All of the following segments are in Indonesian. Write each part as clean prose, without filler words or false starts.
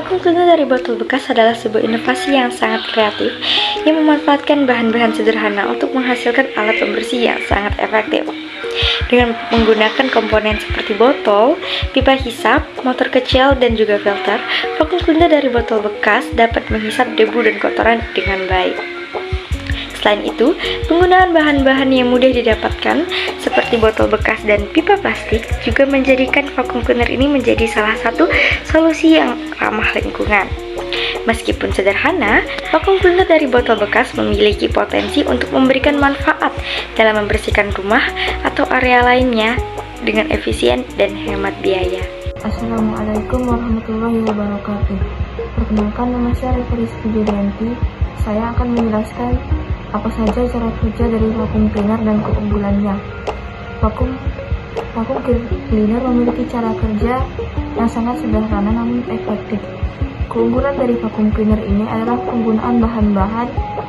Vakum cleaner dari botol bekas adalah sebuah inovasi yang sangat kreatif yang memanfaatkan bahan-bahan sederhana untuk menghasilkan alat pembersih yang sangat efektif. Dengan menggunakan komponen seperti botol, pipa hisap, motor kecil, dan juga filter, vakum cleaner dari botol bekas dapat menghisap debu dan kotoran dengan baik. Selain itu, penggunaan bahan-bahan yang mudah didapatkan seperti botol bekas dan pipa plastik juga menjadikan vakum cleaner ini menjadi salah satu solusi yang ramah lingkungan. Meskipun sederhana, vakum cleaner dari botol bekas memiliki potensi untuk memberikan manfaat dalam membersihkan rumah atau area lainnya dengan efisien dan hemat biaya. Assalamualaikum warahmatullahi wabarakatuh. Perkenalkan, nama saya Rizky Julianti. Saya akan menjelaskan apa saja cara kerja dari vakum cleaner dan keunggulannya. Vakum cleaner memiliki cara kerja yang sangat sederhana namun efektif. Keunggulan dari vakum cleaner ini adalah penggunaan bahan-bahan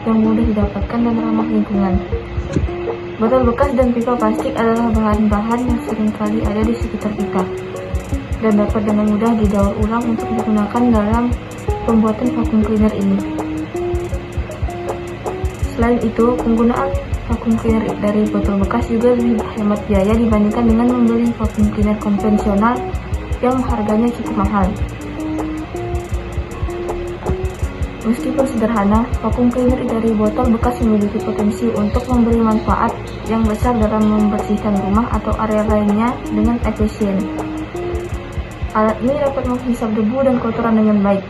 yang mudah didapatkan dan ramah lingkungan. Botol bekas dan pipa plastik adalah bahan-bahan yang seringkali ada di sekitar kita dan dapat dengan mudah didaur ulang untuk digunakan dalam pembuatan vakum cleaner ini. Selain itu, penggunaan vakum cleaner dari botol bekas juga lebih hemat biaya dibandingkan dengan membeli vakum cleaner konvensional yang harganya cukup mahal. Meskipun sederhana, vakum cleaner dari botol bekas memiliki potensi untuk memberi manfaat yang besar dalam membersihkan rumah atau area lainnya dengan efisien. Alat ini dapat menghisap debu dan kotoran dengan baik,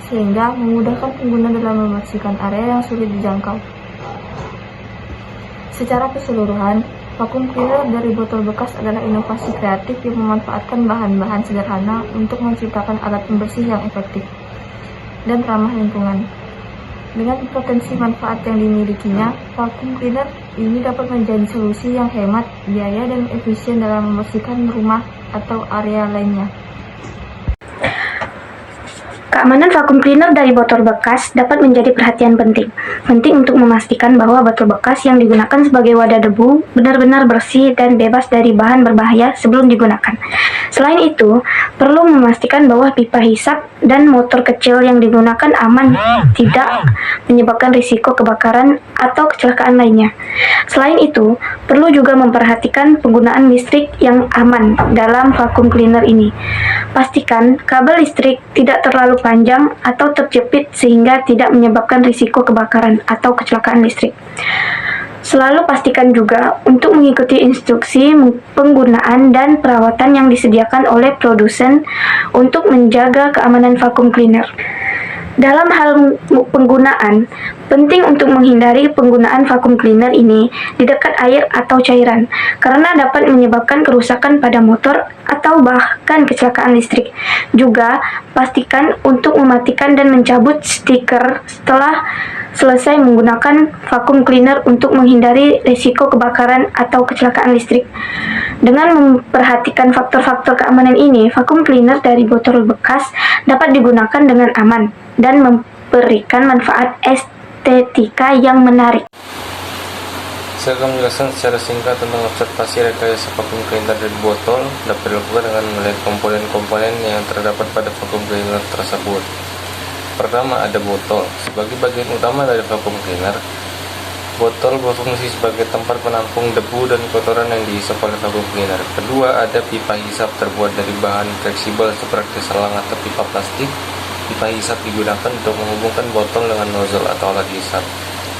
sehingga memudahkan pengguna dalam membersihkan area yang sulit dijangkau. Secara keseluruhan, vakum cleaner dari botol bekas adalah inovasi kreatif yang memanfaatkan bahan-bahan sederhana untuk menciptakan alat pembersih yang efektif dan ramah lingkungan. Dengan potensi manfaat yang dimilikinya, vakum cleaner ini dapat menjadi solusi yang hemat biaya dan efisien dalam membersihkan rumah atau area lainnya. Keamanan vakum cleaner dari botol bekas dapat menjadi perhatian penting. Penting untuk memastikan bahwa botol bekas yang digunakan sebagai wadah debu benar-benar bersih dan bebas dari bahan berbahaya sebelum digunakan. Selain itu, perlu memastikan bahwa pipa hisap dan motor kecil yang digunakan aman, tidak menyebabkan risiko kebakaran atau kecelakaan lainnya. Selain itu, perlu juga memperhatikan penggunaan listrik yang aman dalam vakum cleaner ini. Pastikan kabel listrik tidak terlalu panjang atau terjepit sehingga tidak menyebabkan risiko kebakaran atau kecelakaan listrik. Selalu pastikan juga untuk mengikuti instruksi penggunaan dan perawatan yang disediakan oleh produsen untuk menjaga keamanan vakum cleaner. Dalam hal penggunaan, penting untuk menghindari penggunaan vakum cleaner ini di dekat air atau cairan, karena dapat menyebabkan kerusakan pada motor atau bahkan kecelakaan listrik. Juga, pastikan untuk mematikan dan mencabut stiker setelah selesai menggunakan vakum cleaner untuk menghindari risiko kebakaran atau kecelakaan listrik. Dengan memperhatikan faktor-faktor keamanan ini, vakum cleaner dari botol bekas dapat digunakan dengan aman dan memberikan manfaat estetika yang menarik. Saya akan menjelaskan secara singkat tentang observasi rekayasa vakum cleaner dari botol dapat dilakukan dengan melihat komponen-komponen yang terdapat pada vakum cleaner tersebut. Pertama, ada botol. Sebagai bagian utama dari vakum cleaner, botol berfungsi sebagai tempat penampung debu dan kotoran yang dihisap oleh vakum cleaner. Kedua, ada pipa hisap terbuat dari bahan fleksibel seperti selang atau pipa plastik. Pipa hisap digunakan untuk menghubungkan botol dengan nozzle atau alat hisap.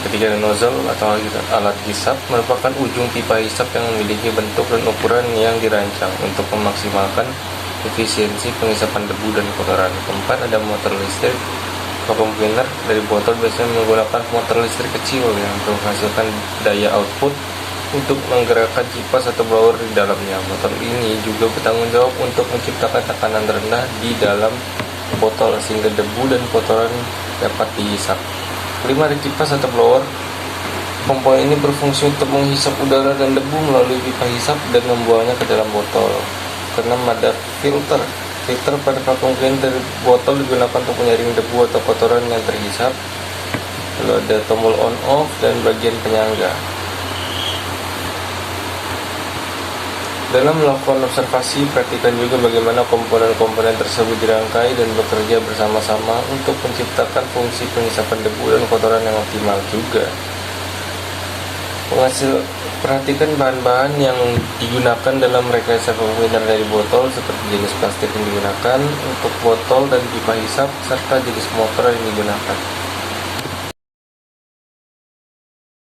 Ketiga, nozzle atau alat hisap merupakan ujung pipa hisap yang memiliki bentuk dan ukuran yang dirancang untuk memaksimalkan efisiensi penghisapan debu dan kotoran. Keempat, ada motor listrik. Vakum cleaner dari botol biasanya menggunakan motor listrik kecil yang menghasilkan daya output untuk menggerakkan kipas atau blower di dalamnya. Motor ini juga bertanggung jawab untuk menciptakan tekanan rendah di dalam botol sehingga debu dan kotoran dapat dihisap. Kelima, ada kipas atau blower. Komponen ini berfungsi untuk menghisap udara dan debu melalui pipa hisap dan membuangnya ke dalam botol. Keenam, ada filter. Filter pada vakum cleaner dari botol digunakan untuk menyaring debu atau kotoran yang terhisap. Lalu ada tombol on off dan bagian penyangga. Dalam melakukan observasi, perhatikan juga bagaimana komponen-komponen tersebut dirangkai dan bekerja bersama-sama untuk menciptakan fungsi penghisapan debu dan kotoran yang optimal juga. Perhatikan bahan-bahan yang digunakan dalam rekayasa vacuum cleaner dari botol, seperti jenis plastik yang digunakan untuk botol dan pipa hisap, serta jenis motor yang digunakan.